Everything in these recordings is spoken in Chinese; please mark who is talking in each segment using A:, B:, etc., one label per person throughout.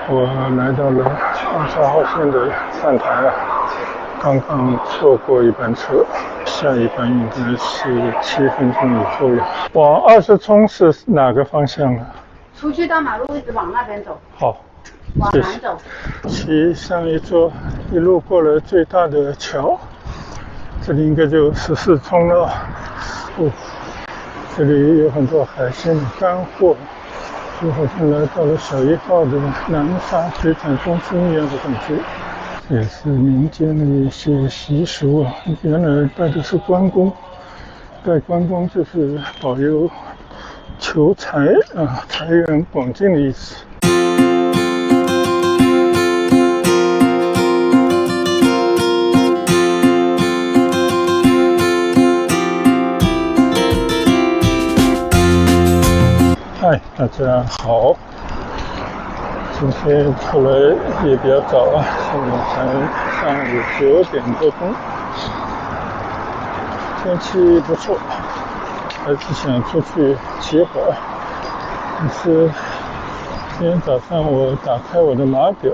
A: 我来到了22号线的站台啊，刚刚错过一班车，下一班应该是7分钟以后了。往20冲是哪个方向啊？
B: 出去到马路一直往那边走。
A: 好，
B: 往南走。
A: 骑上一座，一路过了最大的桥，这里应该就14冲了。哦，这里有很多海鲜的干货。就好像来到了小1号的南沙水产中心一样的感觉，也是民间的一些习俗啊。原来拜的是关公，拜关公就是保佑求财啊，财源广进的意思。嗨，大家好！今天出来也比较早啊，现在才上午9点多钟，天气不错，还是想出去骑会儿。但是今天早上我打开我的码表，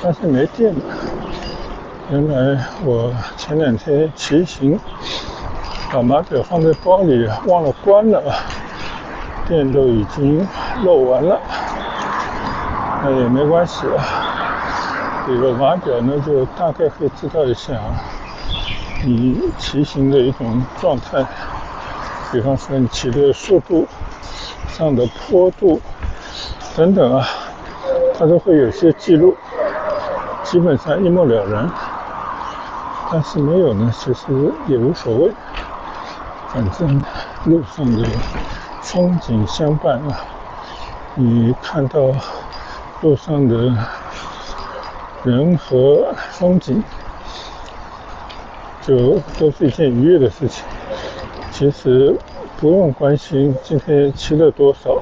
A: 发现没电了。原来我前2天骑行，把码表放在包里忘了关了。电都已经漏完了，那也没关系啊。有个码表呢，就大概可以知道一下你骑行的一种状态，比方说你骑的速度、上的坡度等等啊，它都会有些记录，基本上一目了然。但是没有呢，其实也无所谓，反正路上的风景相伴啊，你看到路上的人和风景，就都是一件愉悦的事情。其实不用关心今天骑了多少，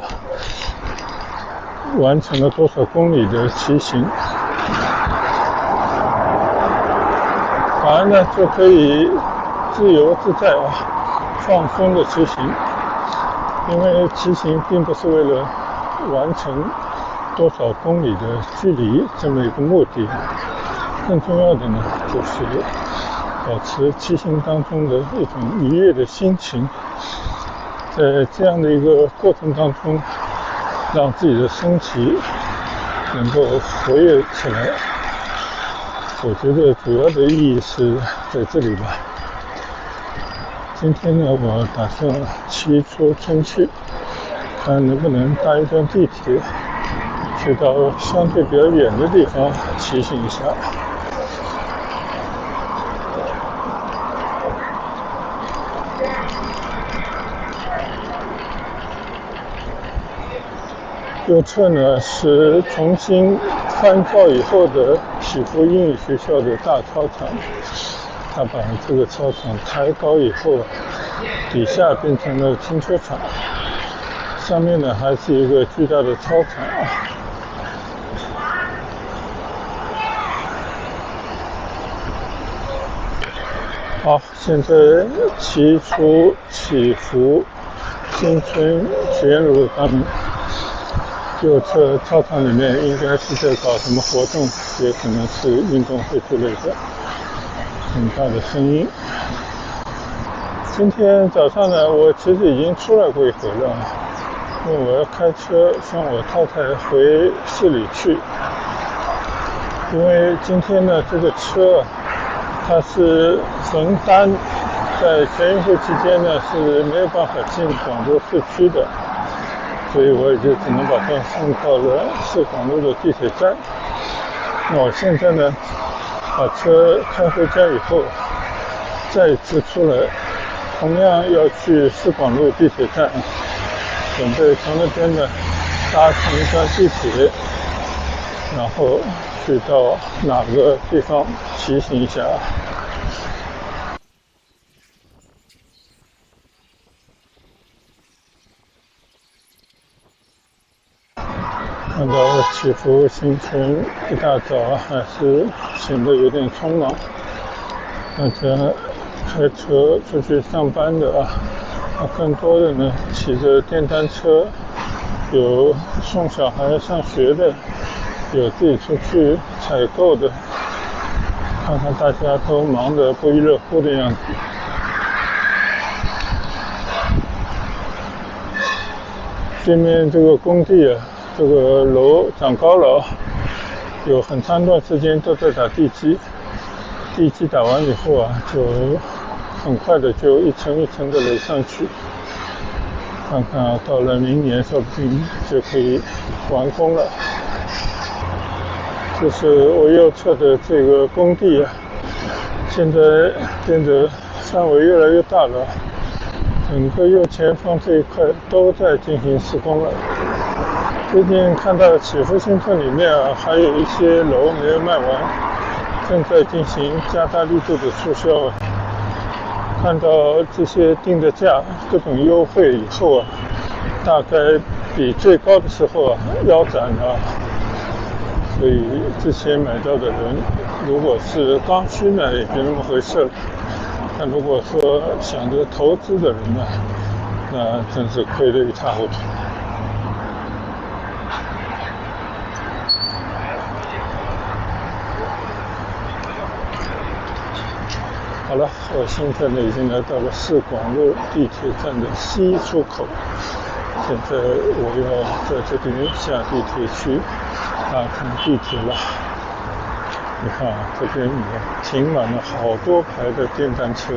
A: 完成了多少公里的骑行，反而呢就可以自由自在啊，放松的骑行。因为骑行并不是为了完成多少公里的距离这么一个目的，更重要的呢，就是保持骑行当中的一种愉悦的心情，在这样的一个过程当中，让自己的身体能够活跃起来。我觉得主要的意义是在这里吧。今天呢，我打算骑出村去，看能不能搭一段地铁，去到相对比较远的地方骑行一下。右侧呢是重新翻造以后的启福英语学校的大操场。他把这个操场抬高以后，底下变成了停车场，上面呢还是一个巨大的操场啊。好，现在骑出启福新村学院路上面，右侧操场里面应该是在搞什么活动，也可能是运动会之类的。很大的声音。今天早上呢，我其实已经出来过一回了，因为我要开车送我太太回市里去。因为今天呢，这个车它是横单，在全运会期间呢是没有办法进广州市区的，所以我也就只能把它送到了市广路的地铁站。那我现在呢，把车开回家以后，再次出来，同样要去市广路地铁站，准备从那边呢搭乘一段地铁，然后去到哪个地方骑行一下。看到启福新村一大早还是显得有点匆忙，大家开车出去上班的更多的呢骑着电单车，有送小孩上学的，有自己出去采购的，看看大家都忙得不亦乐乎的样子。对面这个工地啊，这个楼长高了，有很长一段时间都在打地基，地基打完以后啊，就很快的就一层一层的垒上去。看看到了明年说不定就可以完工了。这是我右侧的这个工地啊，现在变得范围越来越大了，整个右前方这一块都在进行施工了。最近看到祈福新村里面啊，还有一些楼没有卖完，正在进行加大力度的促销啊。看到这些定的价各种优惠以后啊，大概比最高的时候啊腰斩了。所以之前买到的人，如果是刚需呢，也就那么回事了。但如果说想着投资的人呢，那真是亏得一塌糊涂。好了，我现在呢已经来到了市广路地铁站的西出口，现在我要在这边下地铁去搭乘地铁了。你看这边也停满了好多排的电单车，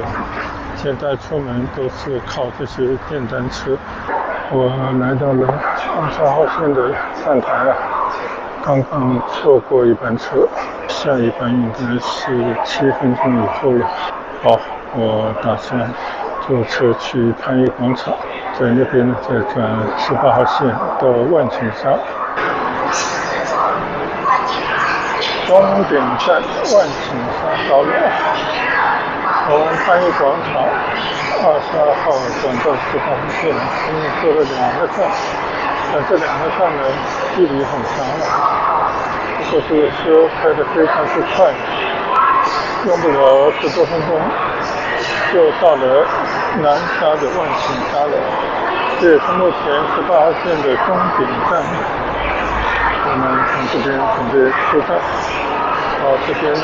A: 现在出门都是靠这些电单车。我来到了22号线的站台啊，刚刚错过一班车，下一班应该是7分钟以后了。好，我打算坐车去潘邑广场，在那边呢再转18号线到万顷沙。终点站万顷沙到了，从潘邑广场22号转到18号线，因为坐了2个站，但这2个站呢距离很长了，不过这个车开得非常之快，用不了10多分钟就到了南沙的万顷沙了。这也是目前18号线的终点站。我们从这边准备出站，到这边呢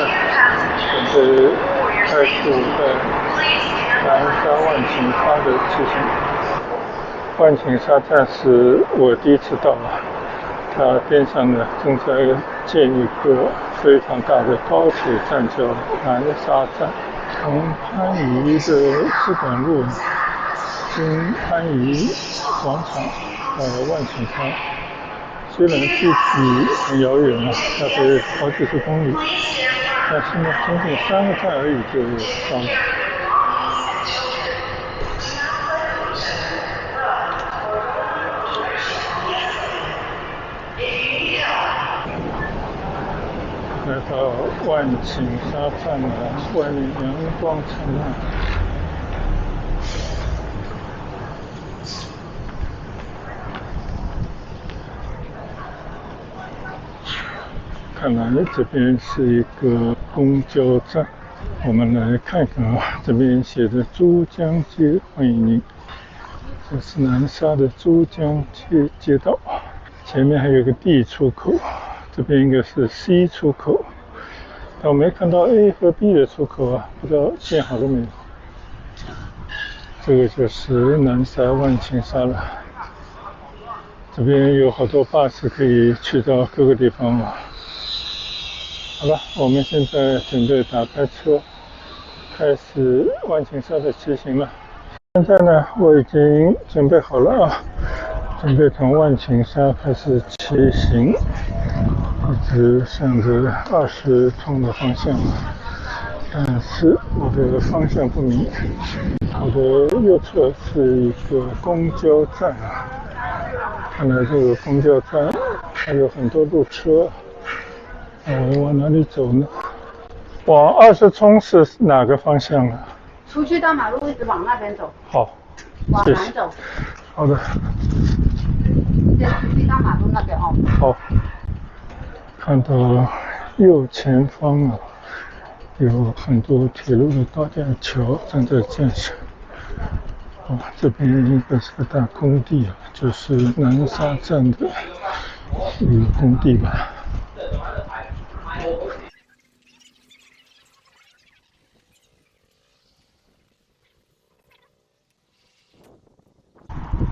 A: 准备开始在南沙万顷沙的骑行。万顷沙站是我第一次到了，它边上呢正在建一个非常大的高铁站，叫南沙站。从番禺的市广路经番禺广场到万顷沙，虽然距离很遥远啊，大概好几十公里，但是呢，仅仅3个站而已就到了。来到万顷沙站了，外面阳光灿烂。看来这边是一个公交站，我们来看看啊，这边写着珠江街欢迎您，这是南沙的珠江街道，前面还有个 D 出口，这边应该是 C 出口，但我没看到 A 和 B 的出口啊，不知道建好了没有。这个就是南沙万顷沙了，这边有好多巴士可以去到各个地方了。好了，我们现在准备打开车，开始万顷沙的骑行了。现在呢，我已经准备好了啊，准备从万顷沙开始骑行，一直向着20通的方向。但是我的方向不明，我的右侧是一个公交站啊，看来这个公交站还有很多路车。我往哪里走呢？往20冲是哪个方向啊？
B: 出去到马路一直往那边走。
A: 好，
B: 往南走。
A: 好的。
B: 先出去到马路那边哦。
A: 好。看到右前方啊，有很多铁路的高架桥正在建设。这边应该是个大工地啊，就是南沙站的一个工地吧。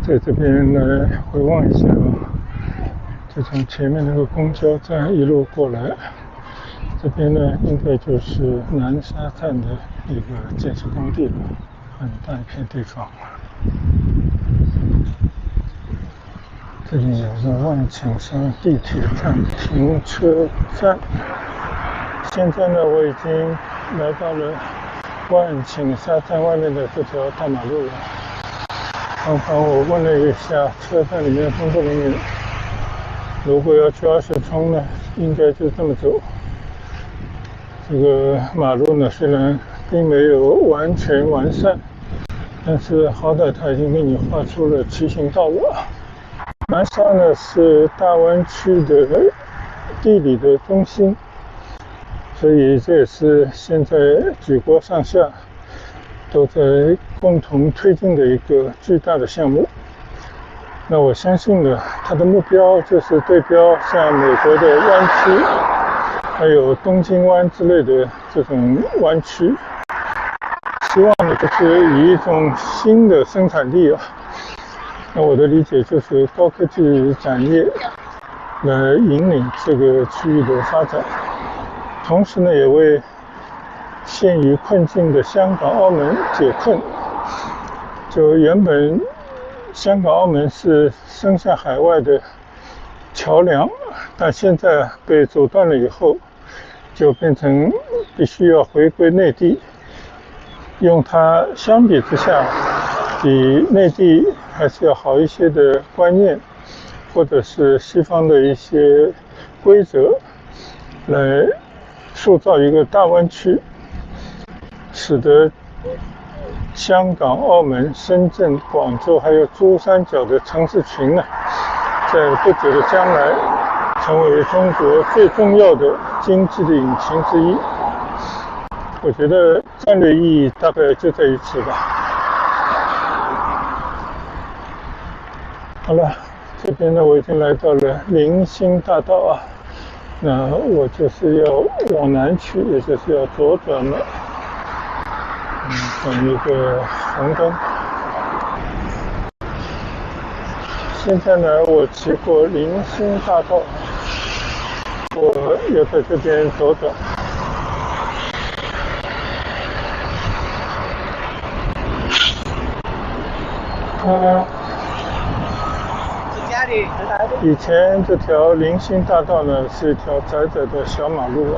A: 在这边来回望一下就从前面那个公交站一路过来，这边呢应该就是南沙站的一个建设工地了，很大一片地方。这里有个万顷山地铁站停车站。现在呢，我已经来到了万顷沙站外面的这条大马路了。刚刚我问了一下车站里面的工作人员，如果要去20冲呢，应该就这么走。这个马路呢，虽然并没有完全完善，但是好歹它已经给你画出了骑行道了。南沙呢是大湾区的地理的中心，所以这也是现在举国上下都在共同推进的一个巨大的项目。那我相信呢，它的目标就是对标像美国的湾区，还有东京湾之类的这种湾区，希望呢就是以一种新的生产力那我的理解就是高科技产业来引领这个区域的发展，同时呢也为陷于困境的香港、澳门解困。就原本香港、澳门是伸向海外的桥梁，但现在被阻断了以后，就变成必须要回归内地，用它相比之下比内地还是要好一些的观念，或者是西方的一些规则，来塑造一个大湾区，使得香港、澳门、深圳、广州还有珠三角的城市群呢，在不久的将来成为中国最重要的经济的引擎之一。我觉得战略意义大概就在于此吧。好了，这边呢我已经来到了林兴大道那我就是要往南去，也就是要左转了。等一个红灯。现在呢，我骑过林兴大道，我要在这边左转。以前这条林兴大道呢是一条窄窄的小马路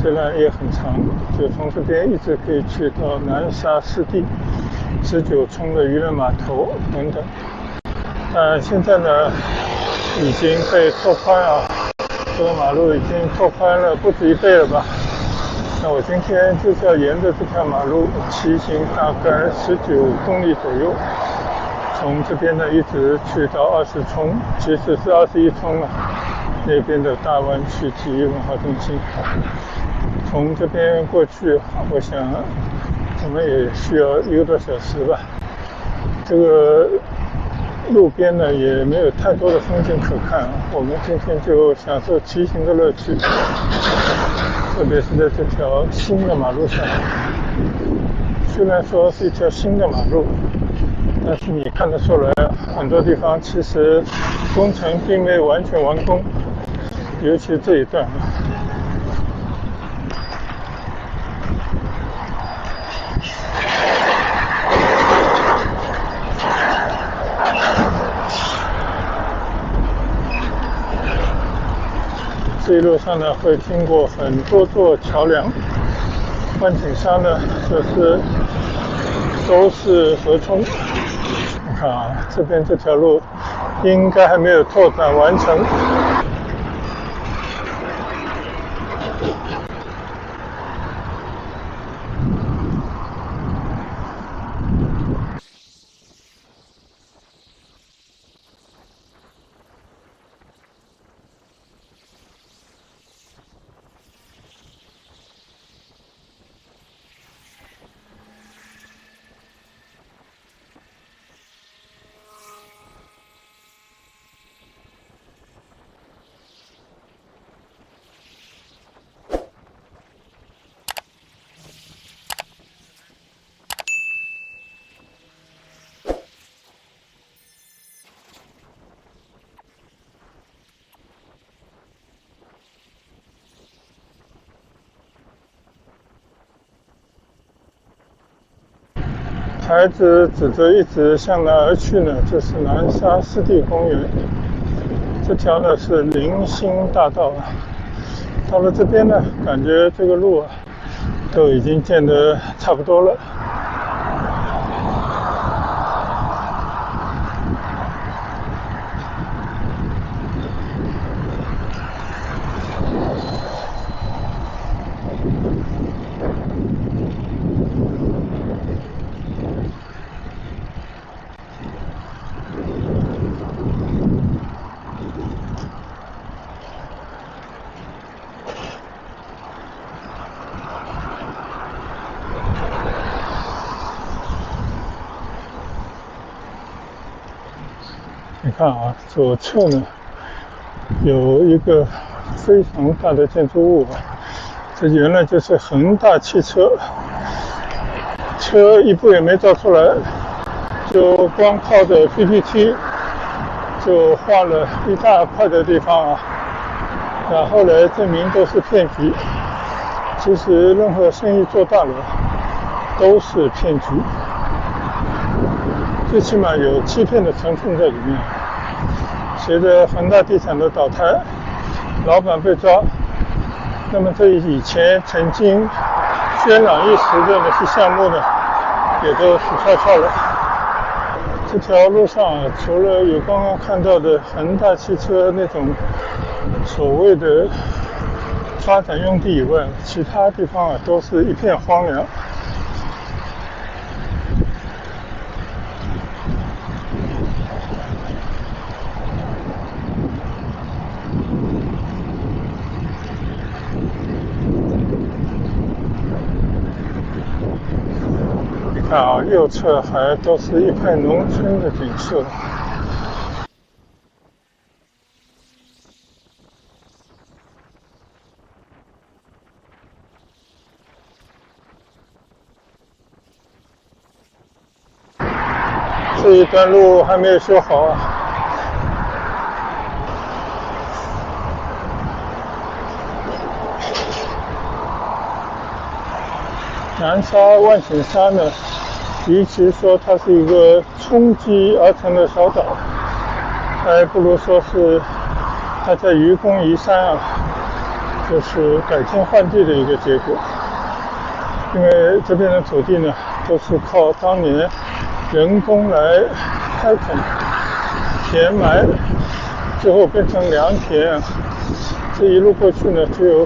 A: 虽然也很长，就从这边一直可以去到南沙湿地、19冲的渔人码头等等。现在呢已经被拓宽这个马路已经拓宽了不止1倍了吧。那我今天就是要沿着这条马路骑行大概19公里左右，从这边呢一直去到20冲，其实是21冲那边的大湾区体育文化中心。从这边过去，我想我们也需要1个多小时吧。这个路边呢也没有太多的风景可看我们今天就享受骑行的乐趣，特别是在这条新的马路上。虽然说是一条新的马路，但是你看得出来很多地方其实工程并没有完全完工，尤其这一段这一路上呢会经过很多座桥梁，万顷沙呢就是都是河冲。你看这边这条路应该还没有拓展完成。孩子指着一直向南而去呢，这是南沙湿地公园。这条呢是林荫大道啊。到了这边呢，感觉这个路啊都已经建得差不多了。你看啊，左侧呢有一个非常大的建筑物，这原来就是恒大汽车，车一步也没造出来，就光靠着 PPT 就画了一大块的地方啊，然后来证明都是骗局。其实任何生意做大了都是骗局，最起码有欺骗的成分在里面。随着恒大地产的倒台，老板被抓，那么这以前曾经轩朗一时的那些项目呢，也都死翘翘了。这条路上除了有刚刚看到的恒大汽车那种所谓的发展用地以外，其他地方都是一片荒凉。你看啊，右侧还都是一片农村的景色。这一段路还没有修好啊。南沙万景山呢，与其说它是一个冲击而成的小岛，还不如说是它在愚公移山啊，就是改天换地的一个结果。因为这边的土地呢，都是靠当年人工来开垦、填埋，最后变成良田。这一路过去呢，就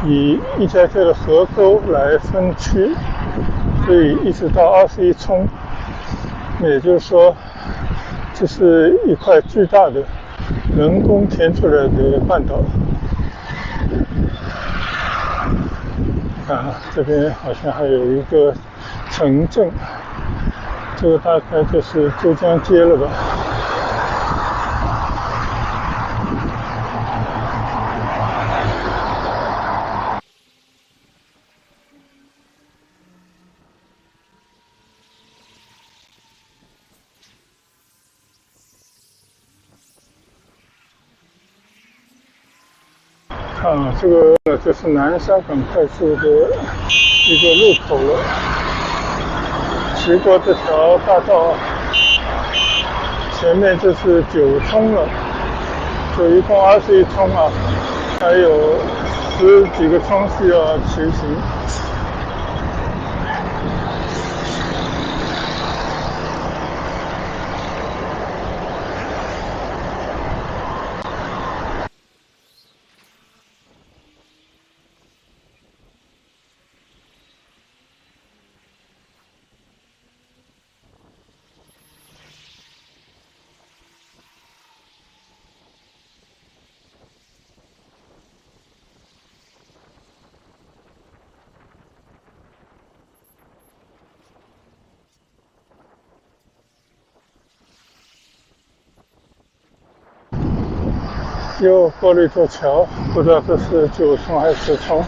A: 以一条条的河沟来分区，所以一直到21冲，也就是说，这是一块巨大的人工填出来的半岛。看啊，这边好像还有一个城镇，这个大概就是珠江街了吧。看啊，这个就是南沙港快速的一个路口了。骑过这条大道，前面就是9冲了，就一共21冲啊，还有10几个冲需要骑行。又过了一座桥，不知道这是9冲还是10冲。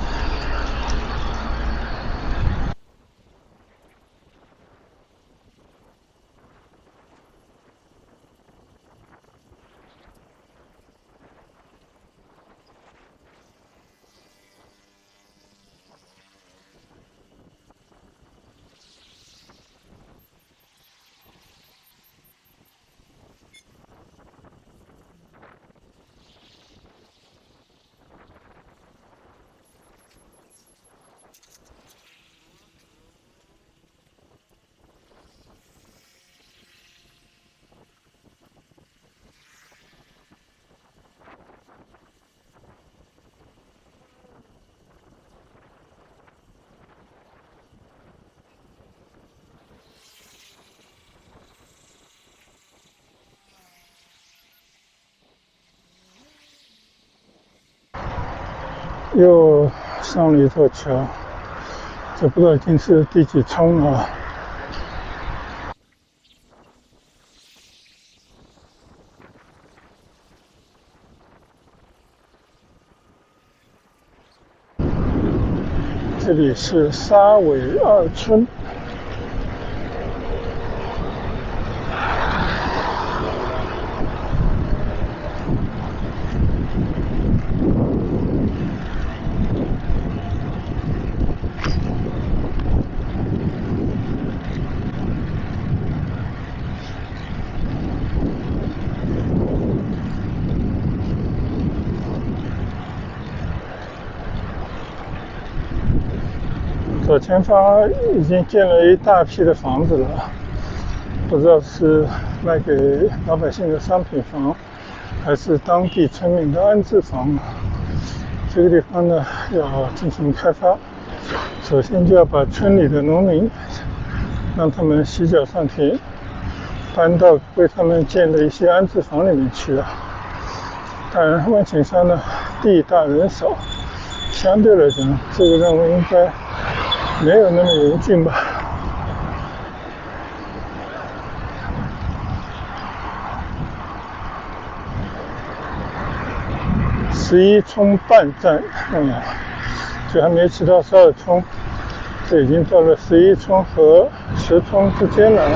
A: 又上了一座桥，这不知道已经是第几冲了。这里是沙尾二村。左前方已经建了一大批的房子了，不知道是卖给老百姓的商品房，还是当地村民的安置房。这个地方呢要进行开发，首先就要把村里的农民让他们洗脚上田，搬到为他们建的一些安置房里面去了。但问题上呢，地大人少，相对来讲，这个任务应该没有那么严峻吧。11冲半站，这还没骑到12冲，这已经到了11冲和10冲之间了。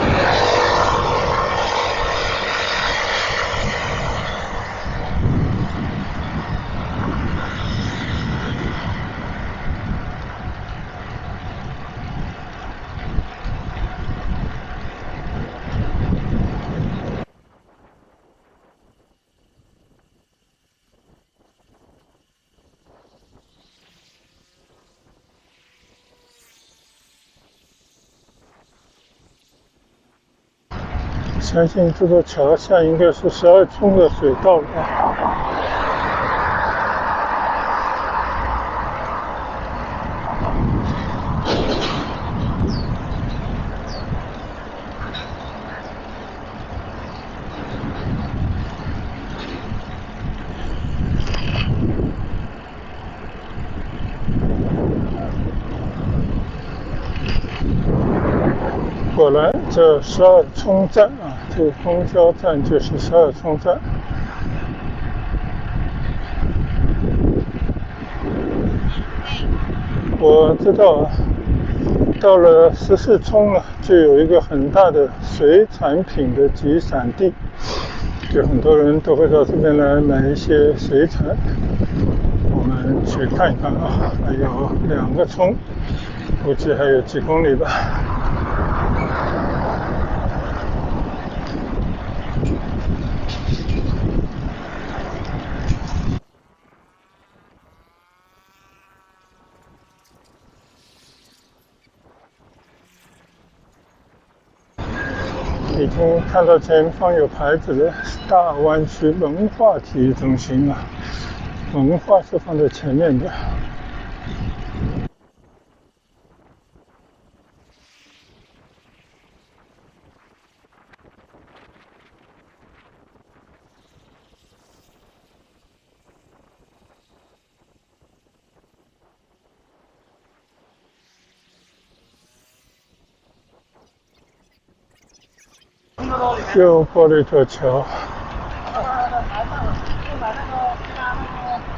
A: 相信这座桥下应该是12冲的水道吧。果然，这12冲站这个公交站就是12冲站。我知道到了14冲了，就有一个很大的水产品的集散地，就很多人都会到这边来买一些水产。我们去看一看还有2个冲，估计还有几公里吧。已经看到前方有牌子了，大湾区文化体育中心文化是放在前面的。又过了一座桥，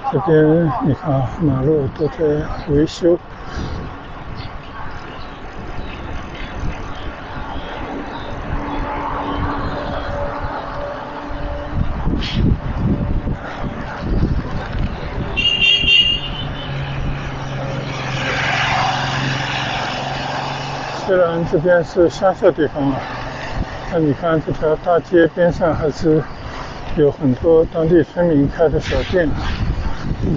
A: 这边你看马路都在维修。虽然这边是乡下地方但你看这条大街边上还是有很多当地村民开的小店，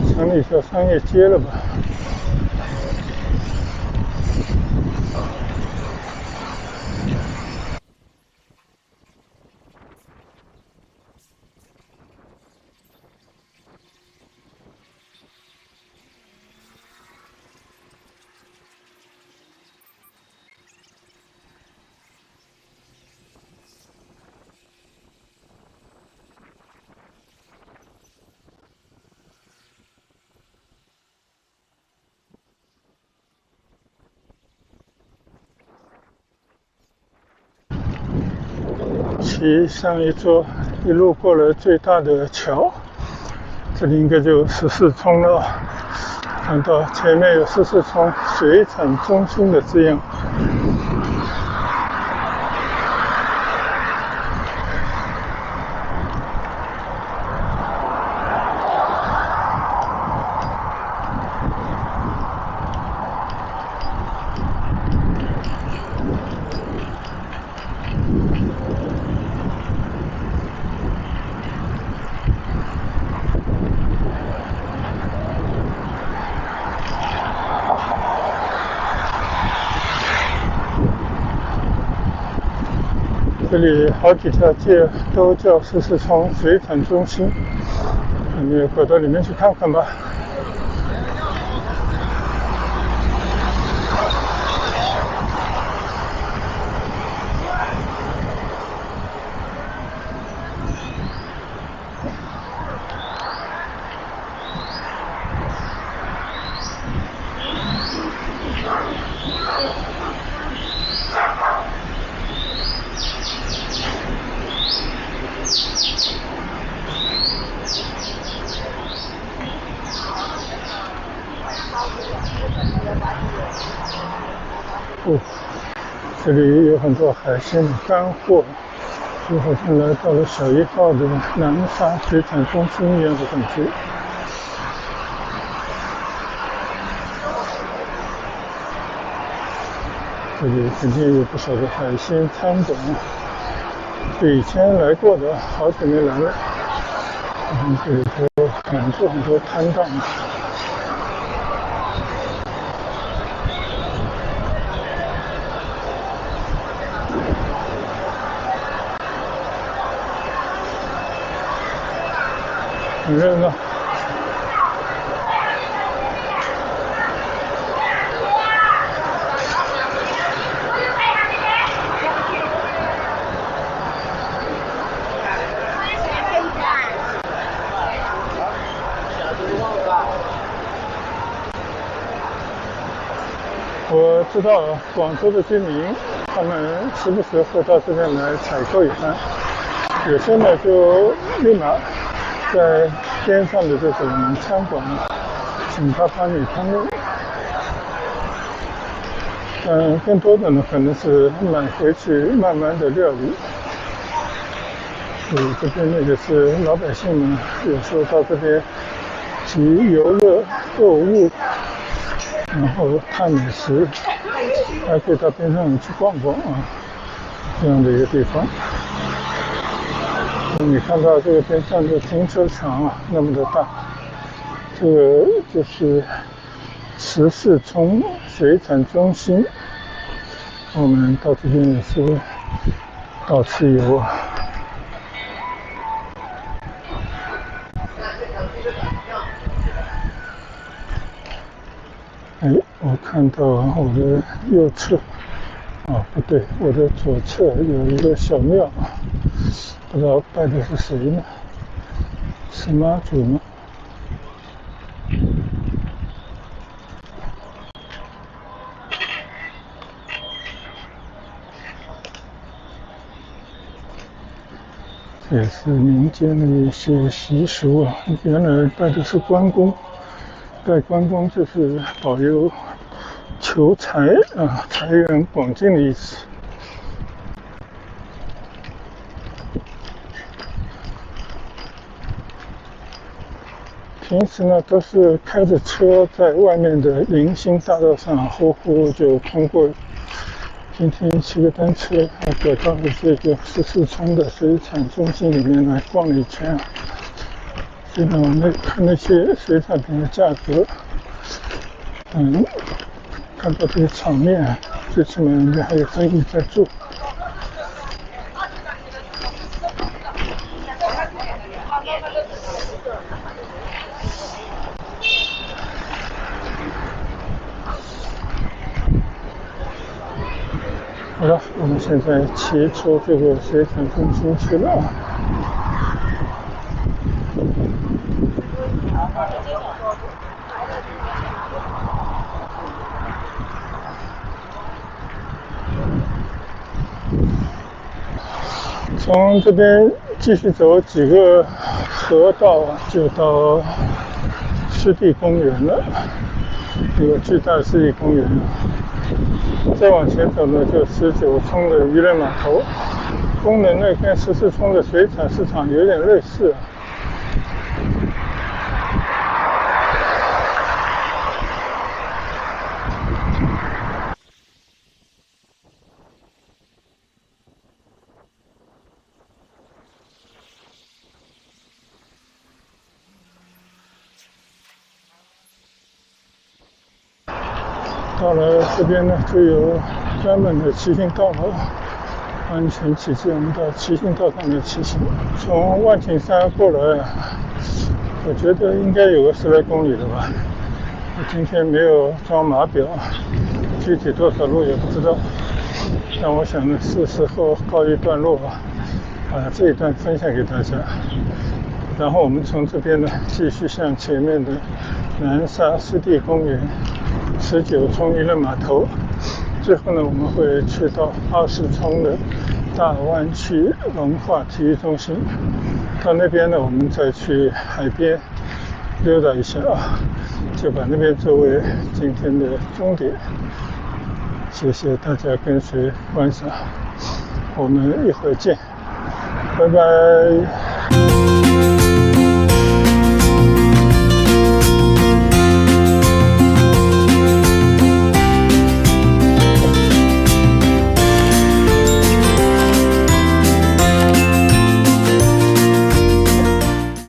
A: 城里叫商业街了吧。骑上一路过了最大的桥，这里应该就14冲了。看到前面有14冲水产中心的字样。这里好几条街都叫14冲水产中心，我们跑到里面去看看吧。这里有很多海鲜的干货，就好像来到了小1号的南沙水产中心一样的感觉。这里肯定有不少的海鲜餐馆，以前来过的，好久没来了。这里头很多摊档。很热闹。我知道广州的居民，他们时不时会到这边来采购一番，有些呢就立马在边上的这种餐馆请他帮你烹饪。更多的呢可能是买回去慢慢的料理。这边呢也是老百姓们有时候到这边集游乐、购物，然后看美食，还可以到边上去逛逛这样的一个地方。你看到这个边上的停车场那么的大，这个就是14冲水产中心。我们到这边也是到此游。我看到我的右侧，不对，我的左侧有一个小庙，不知道拜的是谁呢？是妈祖吗？这也是民间的一些习俗原来拜的是关公，拜关公就是保佑求财财源广进的意思。平时呢都是开着车在外面的林荫大道上呼就通过。今天骑个单车，走到了这个14冲的水产中心里面来逛了一圈。现在我们看那些水产品的价格，看到这个场面，最起码人家还有生意在做。好了，我们现在骑出这个水产中心去了。从这边继续走几个河道就到湿地公园了，一个巨大的湿地公园。再往前走呢，就19冲的渔人码头，功能呢跟14冲的水产市场有点类似。到了这边呢，就有专门的骑行道了。安全起见，我们到骑行道上面骑行。从万顷山过来，我觉得应该有个10来公里了吧。我今天没有装码表，具体多少路也不知道。但我想呢，是时候告一段落吧，把这一段分享给大家。然后我们从这边呢，继续向前面的南沙湿地公园、19冲渔人码头，最后呢，我们会去到20冲的大湾区文化体育中心。到那边呢，我们再去海边溜达一下就把那边作为今天的终点。谢谢大家跟随观赏，我们一会儿见，拜拜。